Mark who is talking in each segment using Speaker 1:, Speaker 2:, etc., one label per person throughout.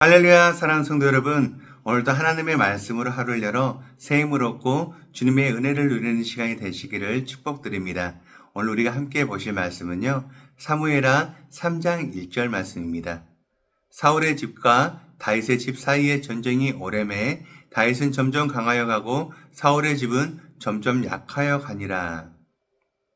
Speaker 1: 할렐루야, 사랑하는 성도 여러분. 오늘도 하나님의 말씀으로 하루를 열어 새 힘을 얻고 주님의 은혜를 누리는 시간이 되시기를 축복드립니다. 오늘 우리가 함께 보실 말씀은요, 사무엘하 3장 1절 말씀입니다. 사울의 집과 다윗의 집 사이의 전쟁이 오래매 다윗은 점점 강하여 가고 사울의 집은 점점 약하여 가니라.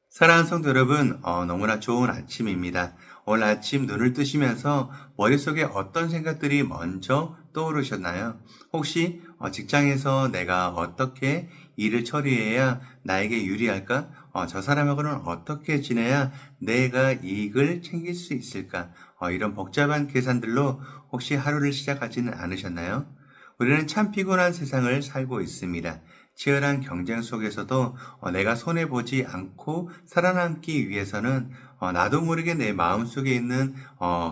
Speaker 1: 사랑하는 성도 여러분, 너무나 좋은 아침입니다. 오늘 아침 눈을 뜨시면서 머릿속에 어떤 생각들이 먼저 떠오르셨나요? 혹시 직장에서 내가 어떻게 일을 처리해야 나에게 유리할까? 저 사람하고는 어떻게 지내야 내가 이익을 챙길 수 있을까? 이런 복잡한 계산들로 혹시 하루를 시작하지는 않으셨나요? 우리는 참 피곤한 세상을 살고 있습니다. 치열한 경쟁 속에서도 내가 손해보지 않고 살아남기 위해서는 나도 모르게 내 마음속에 있는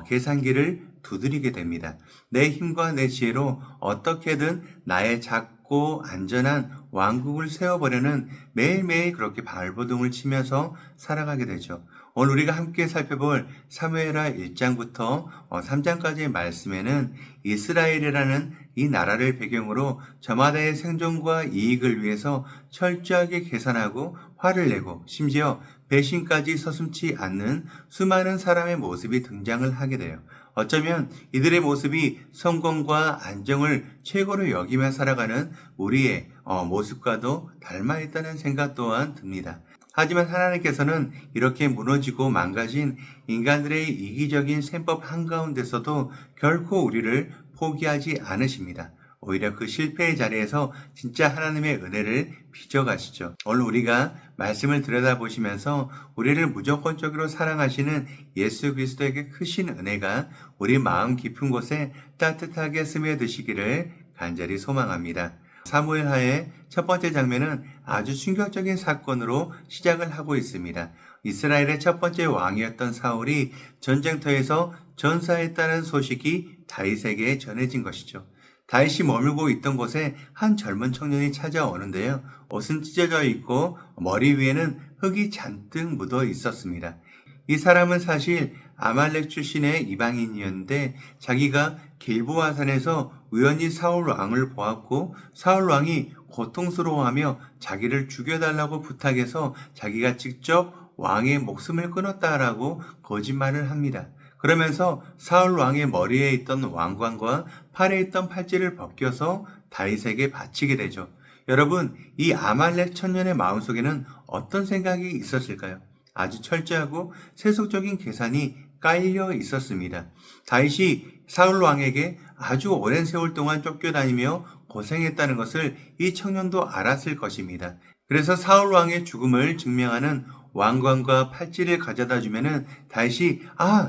Speaker 1: 계산기를 두드리게 됩니다. 내 힘과 내 지혜로 어떻게든 나의 작고 안전한 왕국을 세워보려는 매일매일 그렇게 발버둥을 치면서 살아가게 되죠. 오늘 우리가 함께 살펴볼 사무엘하 1장부터 3장까지의 말씀에는 이스라엘이라는 이 나라를 배경으로 저마다의 생존과 이익을 위해서 철저하게 계산하고 화를 내고 심지어 배신까지 서슴지 않는 수많은 사람의 모습이 등장을 하게 돼요. 어쩌면 이들의 모습이 성공과 안정을 최고로 여기며 살아가는 우리의 모습과도 닮아 있다는 생각 또한 듭니다. 하지만 하나님께서는 이렇게 무너지고 망가진 인간들의 이기적인 셈법 한가운데서도 결코 우리를 포기하지 않으십니다. 오히려 그 실패의 자리에서 진짜 하나님의 은혜를 빚어가시죠. 오늘 우리가 말씀을 들여다보시면서 우리를 무조건적으로 사랑하시는 예수 그리스도에게 크신 은혜가 우리 마음 깊은 곳에 따뜻하게 스며드시기를 간절히 소망합니다. 사무엘하의 첫 번째 장면은 아주 충격적인 사건으로 시작을 하고 있습니다. 이스라엘의 첫 번째 왕이었던 사울이 전쟁터에서 전사했다는 소식이 다윗에게 전해진 것이죠. 다윗이 머물고 있던 곳에 한 젊은 청년이 찾아오는데요. 옷은 찢어져 있고 머리 위에는 흙이 잔뜩 묻어 있었습니다. 이 사람은 사실 아말렉 출신의 이방인이었는데 자기가 길보아 산에서 우연히 사울 왕을 보았고 사울 왕이 고통스러워하며 자기를 죽여달라고 부탁해서 자기가 직접 왕의 목숨을 끊었다라고 거짓말을 합니다. 그러면서 사울 왕의 머리에 있던 왕관과 팔에 있던 팔찌를 벗겨서 다윗에게 바치게 되죠. 여러분, 이 아말렉 청년의 마음속에는 어떤 생각이 있었을까요? 아주 철저하고 세속적인 계산이 깔려 있었습니다. 다윗이 사울 왕에게 아주 오랜 세월 동안 쫓겨다니며 고생했다는 것을 이 청년도 알았을 것입니다. 그래서 사울 왕의 죽음을 증명하는 왕관과 팔찌를 가져다 주면은 다윗이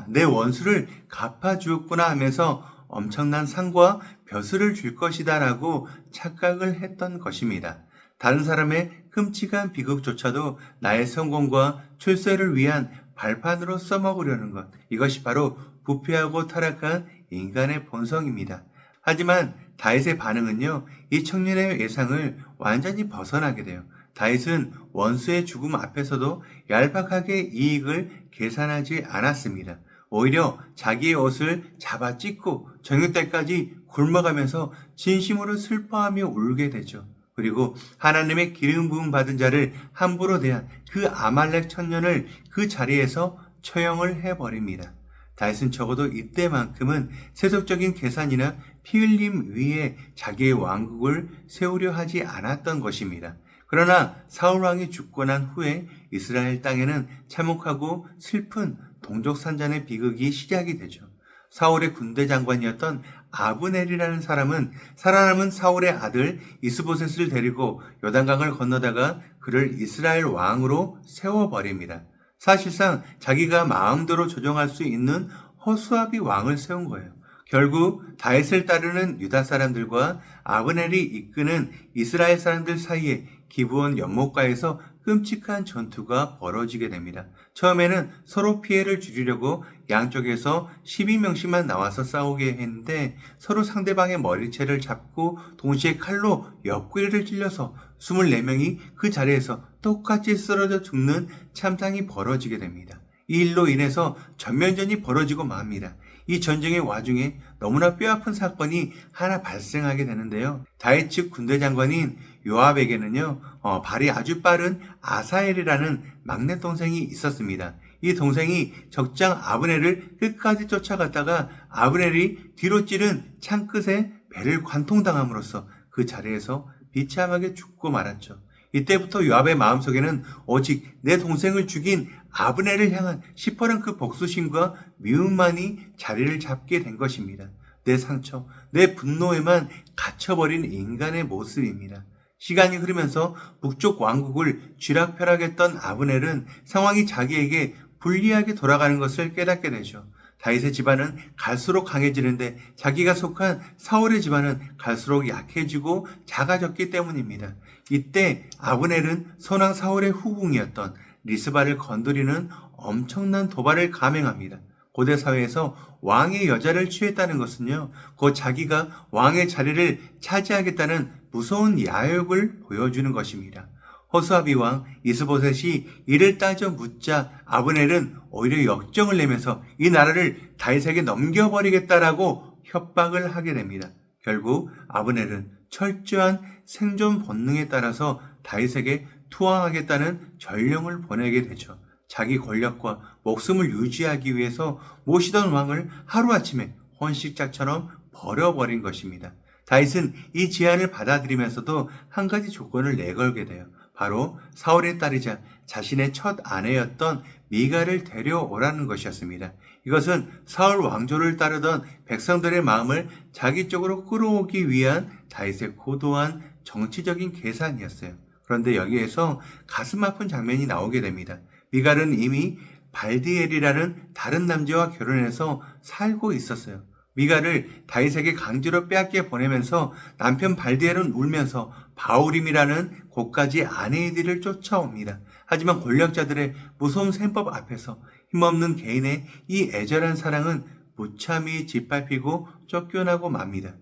Speaker 1: 내 원수를 갚아주었구나 하면서 엄청난 상과 벼슬을 줄 것이다라고 착각을 했던 것입니다. 다른 사람의 끔찍한 비극조차도 나의 성공과 출세를 위한 발판으로 써먹으려는 것. 이것이 바로 부패하고 타락한 인간의 본성입니다. 하지만 다윗의 반응은요, 이 청년의 예상을 완전히 벗어나게 돼요. 다윗은 원수의 죽음 앞에서도 얄팍하게 이익을 계산하지 않았습니다. 오히려 자기의 옷을 잡아 찢고 저녁 때까지 굶어가면서 진심으로 슬퍼하며 울게 되죠. 그리고 하나님의 기름 부음 받은 자를 함부로 대한 그 아말렉 청년을 그 자리에서 처형을 해버립니다. 다윗은 적어도 이때만큼은 세속적인 계산이나 피 흘림 위에 자기의 왕국을 세우려 하지 않았던 것입니다. 그러나 사울 왕이 죽고 난 후에 이스라엘 땅에는 참혹하고 슬픈 동족산잔의 비극이 시작이 되죠. 사울의 군대 장관이었던 아브넬이라는 사람은 살아남은 사울의 아들 이스보셋을 데리고 요단강을 건너다가 그를 이스라엘 왕으로 세워버립니다. 사실상 자기가 마음대로 조정할 수 있는 허수아비 왕을 세운 거예요. 결국 다윗을 따르는 유다 사람들과 아브넬이 이끄는 이스라엘 사람들 사이에 기브온 연못가에서 끔찍한 전투가 벌어지게 됩니다. 처음에는 서로 피해를 줄이려고 양쪽에서 12명씩만 나와서 싸우게 했는데 서로 상대방의 머리채를 잡고 동시에 칼로 옆구리를 찔려서 24명이 그 자리에서 똑같이 쓰러져 죽는 참상이 벌어지게 됩니다. 이 일로 인해서 전면전이 벌어지고 맙니다. 이 전쟁의 와중에 너무나 뼈아픈 사건이 하나 발생하게 되는데요. 다윗 측 군대 장관인 요압에게는요, 발이 아주 빠른 아사엘이라는 막내 동생이 있었습니다. 이 동생이 적장 아브넬을 끝까지 쫓아갔다가 아브넬이 뒤로 찌른 창끝에 배를 관통당함으로써 그 자리에서 비참하게 죽고 말았죠. 이때부터 요압의 마음속에는 오직 내 동생을 죽인 아브넬을 향한 시퍼런 그 복수심과 미움만이 자리를 잡게 된 것입니다. 내 상처, 내 분노에만 갇혀버린 인간의 모습입니다. 시간이 흐르면서 북쪽 왕국을 쥐락펴락했던 아브넬은 상황이 자기에게 불리하게 돌아가는 것을 깨닫게 되죠. 다윗의 집안은 갈수록 강해지는데 자기가 속한 사울의 집안은 갈수록 약해지고 작아졌기 때문입니다. 이때 아브넬은 선왕 사울의 후궁이었던 리스바를 건드리는 엄청난 도발을 감행합니다. 고대 사회에서 왕의 여자를 취했다는 것은요, 곧 자기가 왕의 자리를 차지하겠다는 무서운 야욕을 보여주는 것입니다. 호수아비 왕 이스보셋이 이를 따져 묻자 아브넬은 오히려 역정을 내면서 이 나라를 다윗에게 넘겨버리겠다라고 협박을 하게 됩니다. 결국 아브넬은 철저한 생존 본능에 따라서 다윗에게 투항하겠다는 전령을 보내게 되죠. 자기 권력과 목숨을 유지하기 위해서 모시던 왕을 하루아침에 혼식자처럼 버려버린 것입니다. 다윗은 이 제안을 받아들이면서도 한 가지 조건을 내걸게 돼요. 바로 사울의 딸이자 자신의 첫 아내였던 미갈을 데려오라는 것이었습니다. 이것은 사울 왕조를 따르던 백성들의 마음을 자기 쪽으로 끌어오기 위한 다윗의 고도한 정치적인 계산이었어요. 그런데 여기에서 가슴 아픈 장면이 나오게 됩니다. 미갈은 이미 발디엘이라는 다른 남자와 결혼해서 살고 있었어요. 미갈을 다윗에게 강제로 빼앗겨 보내면서 남편 발디엘은 울면서 바울임이라는 곳까지 아내들을 쫓아옵니다. 하지만 권력자들의 무서운 셈법 앞에서 힘없는 개인의 이 애절한 사랑은 무참히 짓밟히고 쫓겨나고 맙니다.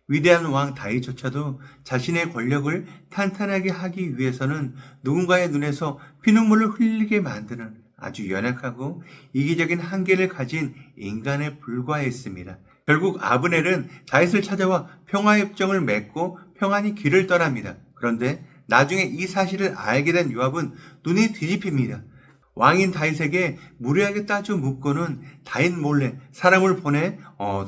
Speaker 1: 위대한 왕 다윗조차도 자신의 권력을 탄탄하게 하기 위해서는 누군가의 눈에서 피눈물을 흘리게 만드는 아주 연약하고 이기적인 한계를 가진 인간에 불과했습니다. 결국 아브넬은 다윗을 찾아와 평화협정을 맺고 평안히 길을 떠납니다. 그런데 나중에 이 사실을 알게 된 요압은 눈이 뒤집힙니다. 왕인 다윗에게 무리하게 따져 묻고는 다윗 몰래 사람을 보내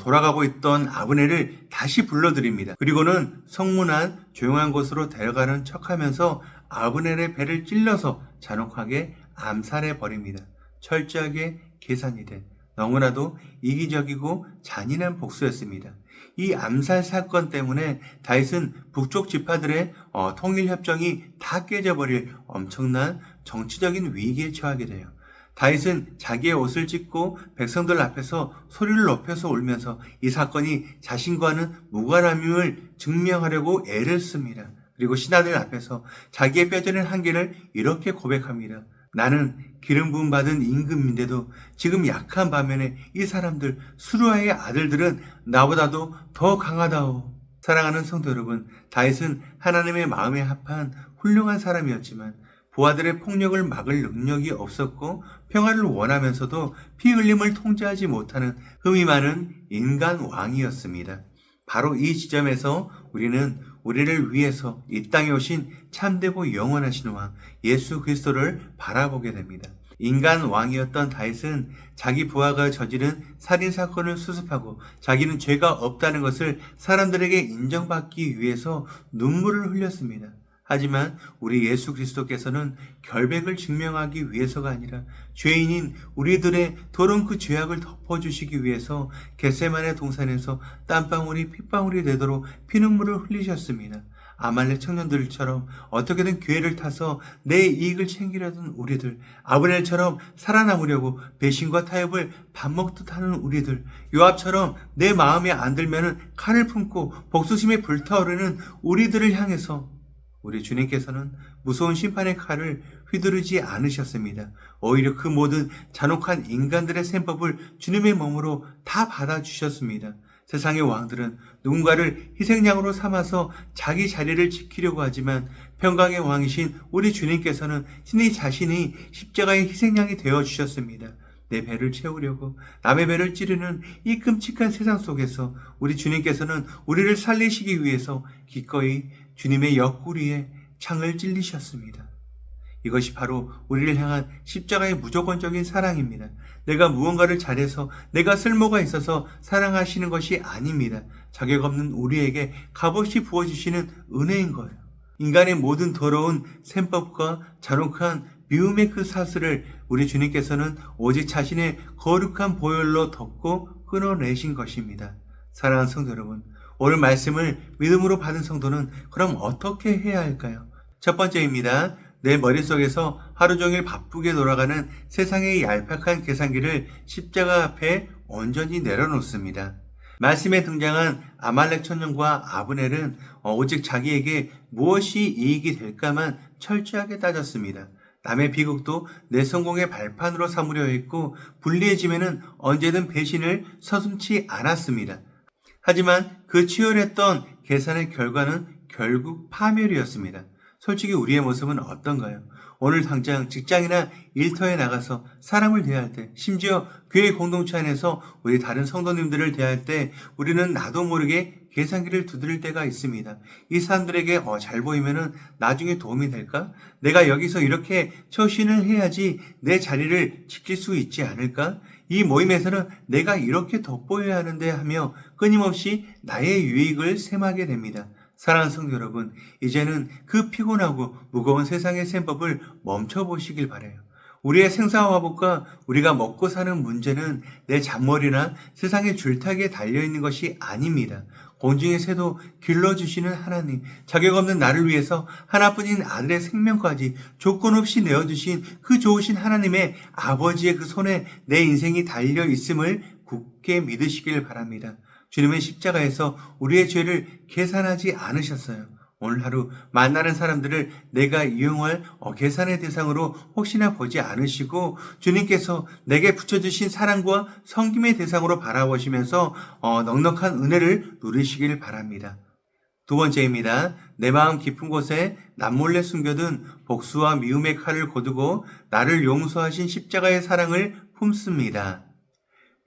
Speaker 1: 돌아가고 있던 아브넬을 다시 불러들입니다. 그리고는 성문안 조용한 곳으로 데려가는 척하면서 아브넬의 배를 찔러서 잔혹하게 암살해 버립니다. 철저하게 계산이 된 너무나도 이기적이고 잔인한 복수였습니다. 이 암살 사건 때문에 다윗은 북쪽 지파들의 통일협정이 다 깨져버릴 엄청난 정치적인 위기에 처하게 돼요. 다윗은 자기의 옷을 찢고 백성들 앞에서 소리를 높여서 울면서 이 사건이 자신과는 무관함임을 증명하려고 애를 씁니다. 그리고 신하들 앞에서 자기의 뼈저린 한계를 이렇게 고백합니다. 나는 기름 부음 받은 임금인데도 지금 약한 반면에 이 사람들 수르아의 아들들은 나보다도 더 강하다오. 사랑하는 성도 여러분, 다윗은 하나님의 마음에 합한 훌륭한 사람이었지만 부하들의 폭력을 막을 능력이 없었고 평화를 원하면서도 피 흘림을 통제하지 못하는 흠이 많은 인간 왕이었습니다. 바로 이 지점에서 우리는 우리를 위해서 이 땅에 오신 참되고 영원하신 왕 예수 그리스도를 바라보게 됩니다. 인간 왕이었던 다윗은 자기 부하가 저지른 살인사건을 수습하고 자기는 죄가 없다는 것을 사람들에게 인정받기 위해서 눈물을 흘렸습니다. 하지만 우리 예수 그리스도께서는 결백을 증명하기 위해서가 아니라 죄인인 우리들의 더러운 그 죄악을 덮어주시기 위해서 겟세마네 동산에서 땀방울이 핏방울이 되도록 피눈물을 흘리셨습니다. 아말렉 청년들처럼 어떻게든 기회를 타서 내 이익을 챙기려던 우리들, 아브넬처럼 살아남으려고 배신과 타협을 밥 먹듯 하는 우리들, 요압처럼 내 마음에 안 들면은 칼을 품고 복수심에 불타오르는 우리들을 향해서 우리 주님께서는 무서운 심판의 칼을 휘두르지 않으셨습니다. 오히려 그 모든 잔혹한 인간들의 셈법을 주님의 몸으로 다 받아주셨습니다. 세상의 왕들은 누군가를 희생양으로 삼아서 자기 자리를 지키려고 하지만 평강의 왕이신 우리 주님께서는 친히 자신이 십자가의 희생양이 되어주셨습니다. 내 배를 채우려고 남의 배를 찌르는 이 끔찍한 세상 속에서 우리 주님께서는 우리를 살리시기 위해서 기꺼이 주님의 옆구리에 창을 찔리셨습니다. 이것이 바로 우리를 향한 십자가의 무조건적인 사랑입니다. 내가 무언가를 잘해서 내가 쓸모가 있어서 사랑하시는 것이 아닙니다. 자격 없는 우리에게 값없이 부어주시는 은혜인 거예요. 인간의 모든 더러운 셈법과 잔혹한 미움의 그 사슬을 우리 주님께서는 오직 자신의 거룩한 보혈로 덮고 끊어내신 것입니다. 사랑하는 성도 여러분, 오늘 말씀을 믿음으로 받은 성도는 그럼 어떻게 해야 할까요? 첫 번째입니다. 내 머릿속에서 하루 종일 바쁘게 돌아가는 세상의 얄팍한 계산기를 십자가 앞에 온전히 내려놓습니다. 말씀에 등장한 아말렉 천년과 아브넬은 오직 자기에게 무엇이 이익이 될까만 철저하게 따졌습니다. 남의 비극도 내 성공의 발판으로 삼으려 했고 불리해지면은 언제든 배신을 서슴지 않았습니다. 하지만 그 치열했던 계산의 결과는 결국 파멸이었습니다. 솔직히 우리의 모습은 어떤가요? 오늘 당장 직장이나 일터에 나가서 사람을 대할 때, 심지어 교회 공동체 안에서 우리 다른 성도님들을 대할 때 우리는 나도 모르게 계산기를 두드릴 때가 있습니다. 이 사람들에게 잘 보이면은 나중에 도움이 될까? 내가 여기서 이렇게 처신을 해야지 내 자리를 지킬 수 있지 않을까? 이 모임에서는 내가 이렇게 돋보여야 하는데 하며 끊임없이 나의 유익을 셈하게 됩니다. 사랑하는 성도 여러분, 이제는 그 피곤하고 무거운 세상의 셈법을 멈춰보시길 바라요. 우리의 생사화복과 우리가 먹고 사는 문제는 내 잔머리나 세상의 줄타기에 달려있는 것이 아닙니다. 공중의 새도 길러주시는 하나님, 자격 없는 나를 위해서 하나뿐인 아들의 생명까지 조건 없이 내어주신 그 좋으신 하나님의 아버지의 그 손에 내 인생이 달려있음을 굳게 믿으시길 바랍니다. 주님은 십자가에서 우리의 죄를 계산하지 않으셨어요. 오늘 하루 만나는 사람들을 내가 이용할 계산의 대상으로 혹시나 보지 않으시고 주님께서 내게 붙여주신 사랑과 섬김의 대상으로 바라보시면서 넉넉한 은혜를 누리시길 바랍니다. 두 번째입니다. 내 마음 깊은 곳에 남몰래 숨겨둔 복수와 미움의 칼을 거두고 나를 용서하신 십자가의 사랑을 품습니다.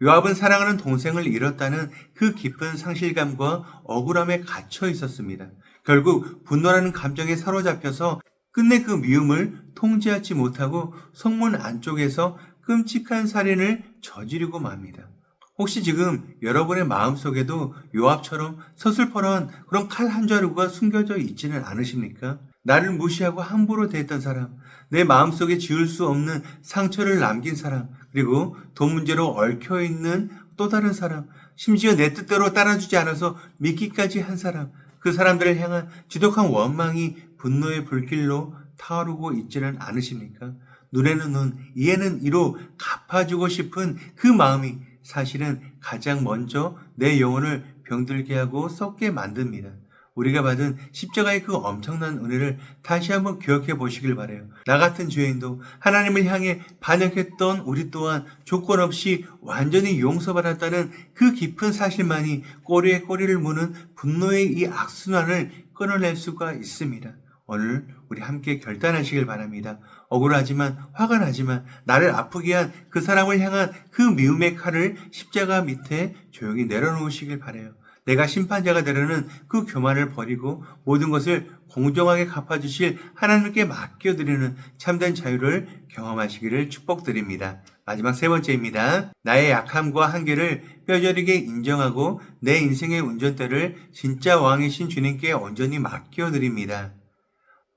Speaker 1: 요압은 사랑하는 동생을 잃었다는 그 깊은 상실감과 억울함에 갇혀 있었습니다. 결국 분노라는 감정에 사로잡혀서 끝내 그 미움을 통제하지 못하고 성문 안쪽에서 끔찍한 살인을 저지르고 맙니다. 혹시 지금 여러분의 마음속에도 요압처럼 서슬퍼런 그런 칼 한 자루가 숨겨져 있지는 않으십니까? 나를 무시하고 함부로 대했던 사람, 내 마음속에 지울 수 없는 상처를 남긴 사람, 그리고 돈 문제로 얽혀있는 또 다른 사람, 심지어 내 뜻대로 따라주지 않아서 믿기까지 한 사람, 그 사람들을 향한 지독한 원망이 분노의 불길로 타오르고 있지는 않으십니까? 눈에는 눈, 이에는 이로 갚아주고 싶은 그 마음이 사실은 가장 먼저 내 영혼을 병들게 하고 썩게 만듭니다. 우리가 받은 십자가의 그 엄청난 은혜를 다시 한번 기억해 보시길 바라요. 나 같은 죄인도 하나님을 향해 반역했던 우리 또한 조건 없이 완전히 용서받았다는 그 깊은 사실만이 꼬리에 꼬리를 무는 분노의 이 악순환을 끊어낼 수가 있습니다. 오늘 우리 함께 결단하시길 바랍니다. 억울하지만 화가 나지만 나를 아프게 한 그 사람을 향한 그 미움의 칼을 십자가 밑에 조용히 내려놓으시길 바라요. 내가 심판자가 되려는 그 교만을 버리고 모든 것을 공정하게 갚아주실 하나님께 맡겨드리는 참된 자유를 경험하시기를 축복드립니다. 마지막 세 번째입니다. 나의 약함과 한계를 뼈저리게 인정하고 내 인생의 운전대를 진짜 왕이신 주님께 온전히 맡겨드립니다.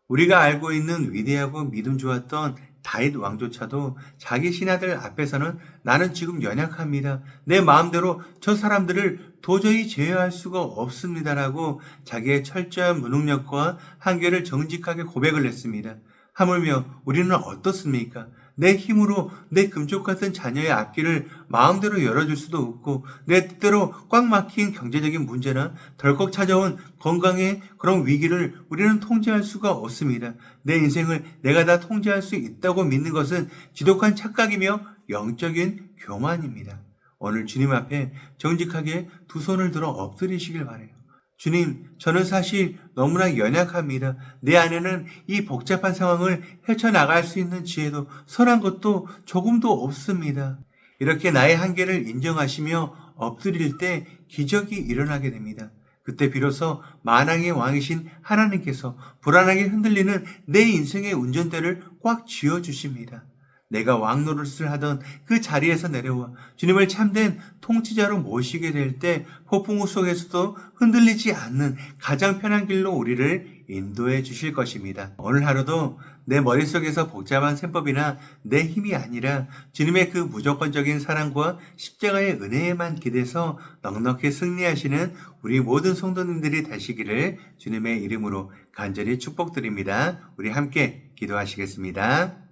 Speaker 1: 우리가 알고 있는 위대하고 믿음 좋았던 다윗 왕조차도 자기 신하들 앞에서는 나는 지금 연약합니다. 내 마음대로 저 사람들을 도저히 제어할 수가 없습니다라고 자기의 철저한 무능력과 한계를 정직하게 고백을 했습니다. 하물며 우리는 어떻습니까? 내 힘으로 내 금쪽 같은 자녀의 앞길을 마음대로 열어줄 수도 없고 내 뜻대로 꽉 막힌 경제적인 문제나 덜컥 찾아온 건강의 그런 위기를 우리는 통제할 수가 없습니다. 내 인생을 내가 다 통제할 수 있다고 믿는 것은 지독한 착각이며 영적인 교만입니다. 오늘 주님 앞에 정직하게 두 손을 들어 엎드리시길 바라요. 주님, 저는 사실 너무나 연약합니다. 내 안에는 이 복잡한 상황을 헤쳐나갈 수 있는 지혜도 선한 것도 조금도 없습니다. 이렇게 나의 한계를 인정하시며 엎드릴 때 기적이 일어나게 됩니다. 그때 비로소 만왕의 왕이신 하나님께서 불안하게 흔들리는 내 인생의 운전대를 꽉 쥐어주십니다. 내가 왕 노릇을 하던 그 자리에서 내려와 주님을 참된 통치자로 모시게 될 때 폭풍우 속에서도 흔들리지 않는 가장 편한 길로 우리를 인도해 주실 것입니다. 오늘 하루도 내 머릿속에서 복잡한 셈법이나 내 힘이 아니라 주님의 그 무조건적인 사랑과 십자가의 은혜에만 기대서 넉넉히 승리하시는 우리 모든 성도님들이 되시기를 주님의 이름으로 간절히 축복드립니다. 우리 함께 기도하시겠습니다.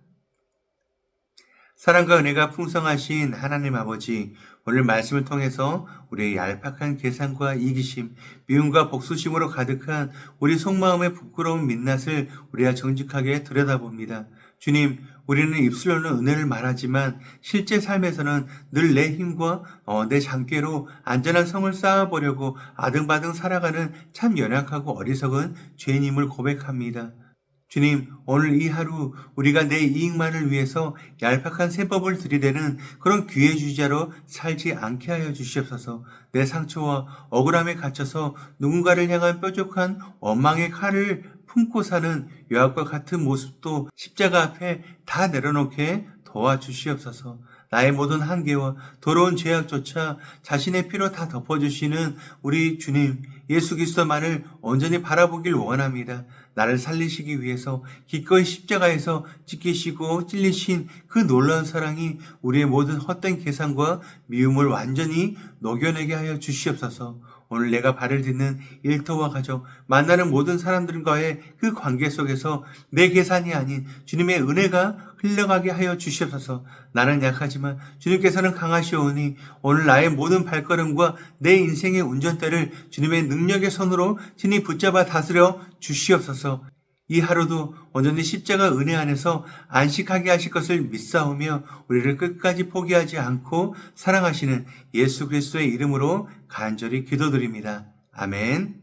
Speaker 1: 사랑과 은혜가 풍성하신 하나님 아버지, 오늘 말씀을 통해서 우리의 얄팍한 계산과 이기심, 미움과 복수심으로 가득한 우리 속마음의 부끄러운 민낯을 우리가 정직하게 들여다봅니다. 주님, 우리는 입술로는 은혜를 말하지만 실제 삶에서는 늘 내 힘과 내 장꾀로 안전한 성을 쌓아보려고 아등바등 살아가는 참 연약하고 어리석은 죄인임을 고백합니다. 주님, 오늘 이 하루 우리가 내 이익만을 위해서 얄팍한 세법을 들이대는 그런 기회주의자로 살지 않게 하여 주시옵소서. 내 상처와 억울함에 갇혀서 누군가를 향한 뾰족한 원망의 칼을 품고 사는 요압과 같은 모습도 십자가 앞에 다 내려놓게 도와주시옵소서. 나의 모든 한계와 더러운 죄악조차 자신의 피로 다 덮어주시는 우리 주님 예수 그리스도만을 온전히 바라보길 원합니다. 나를 살리시기 위해서 기꺼이 십자가에서 찢기시고 찔리신 그 놀라운 사랑이 우리의 모든 헛된 계산과 미움을 완전히 녹여내게 하여 주시옵소서. 오늘 내가 발을 딛는 일터와 가족, 만나는 모든 사람들과의 그 관계 속에서 내 계산이 아닌 주님의 은혜가 흘러가게 하여 주시옵소서. 나는 약하지만 주님께서는 강하시오니 오늘 나의 모든 발걸음과 내 인생의 운전대를 주님의 능력의 손으로 친히 붙잡아 다스려 주시옵소서. 이 하루도 온전히 십자가 은혜 안에서 안식하게 하실 것을 믿사오며 우리를 끝까지 포기하지 않고 사랑하시는 예수 그리스도의 이름으로 간절히 기도드립니다. 아멘.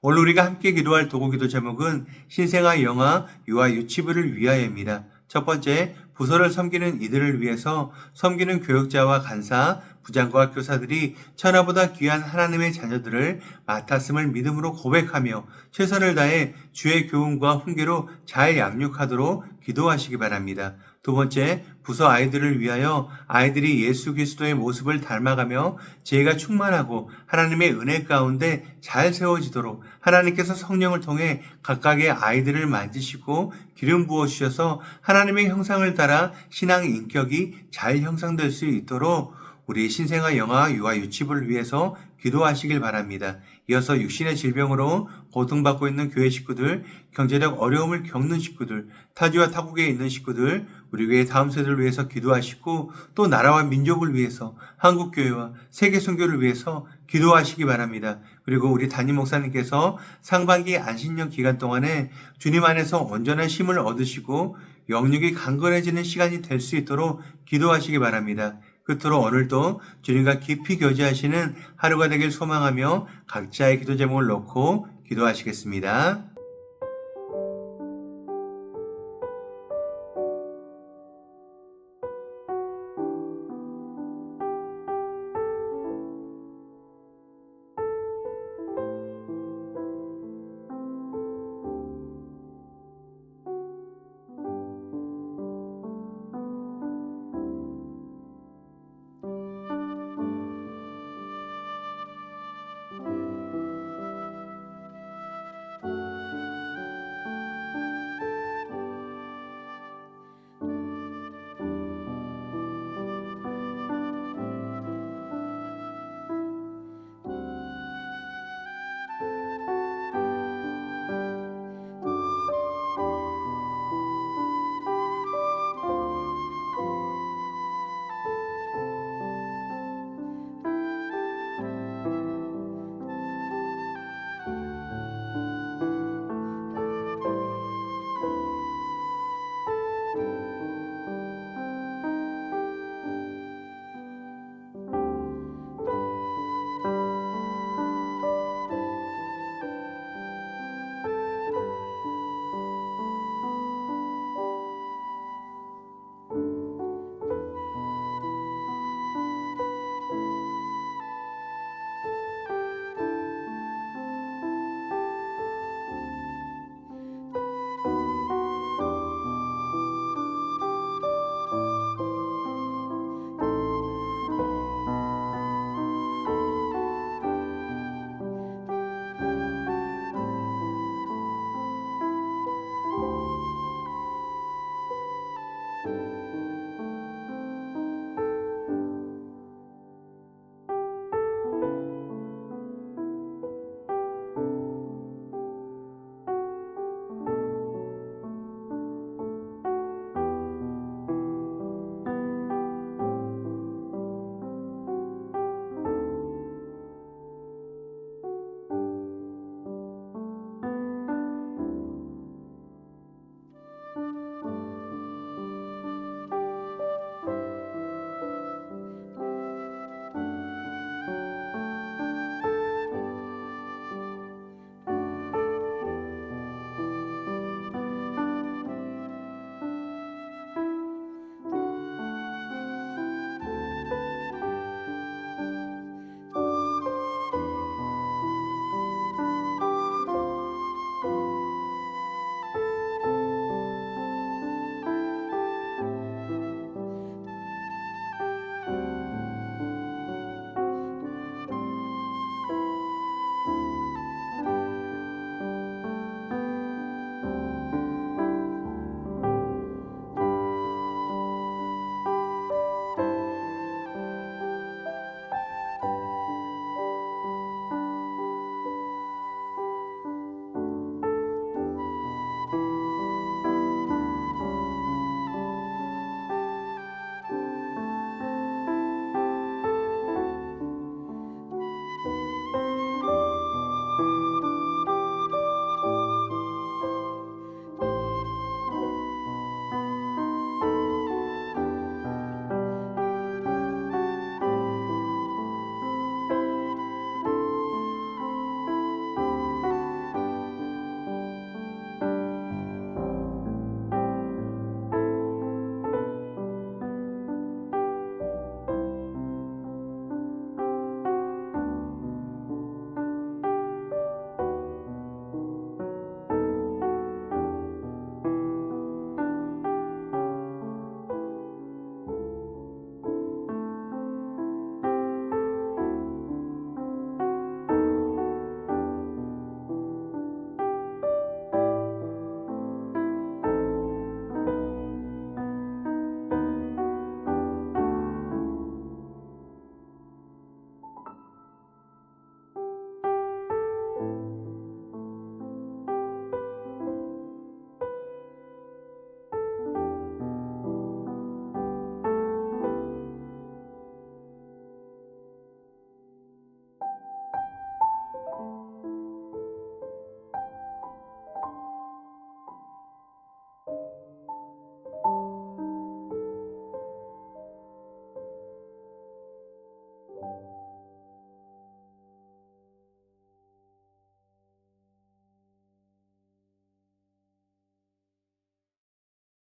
Speaker 1: 오늘 우리가 함께 기도할 도구기도 제목은 신생아 영아 유아 유치부를 위하여입니다. 첫 번째, 부서를 섬기는 이들을 위해서 섬기는 교육자와 간사, 부장과 교사들이 천하보다 귀한 하나님의 자녀들을 맡았음을 믿음으로 고백하며 최선을 다해 주의 교훈과 훈계로 잘 양육하도록 기도하시기 바랍니다. 두 번째, 부서 아이들을 위하여 아이들이 예수 그리스도의 모습을 닮아가며 지혜가 충만하고 하나님의 은혜 가운데 잘 세워지도록 하나님께서 성령을 통해 각각의 아이들을 만지시고 기름 부어 주셔서 하나님의 형상을 따라 신앙 인격이 잘 형성될 수 있도록 우리 신생아 영아 유아 유치부를 위해서 기도하시길 바랍니다. 이어서 육신의 질병으로 고통받고 있는 교회 식구들, 경제적 어려움을 겪는 식구들, 타지와 타국에 있는 식구들, 우리 교회 다음 세대를 위해서 기도하시고 또 나라와 민족을 위해서 한국교회와 세계 선교를 위해서 기도하시기 바랍니다. 그리고 우리 담임 목사님께서 상반기 안식년 기간 동안에 주님 안에서 온전한 힘을 얻으시고 영육이 강건해지는 시간이 될 수 있도록 기도하시기 바랍니다. 끝으로 오늘도 주님과 깊이 교제하시는 하루가 되길 소망하며 각자의 기도 제목을 놓고 기도하시겠습니다.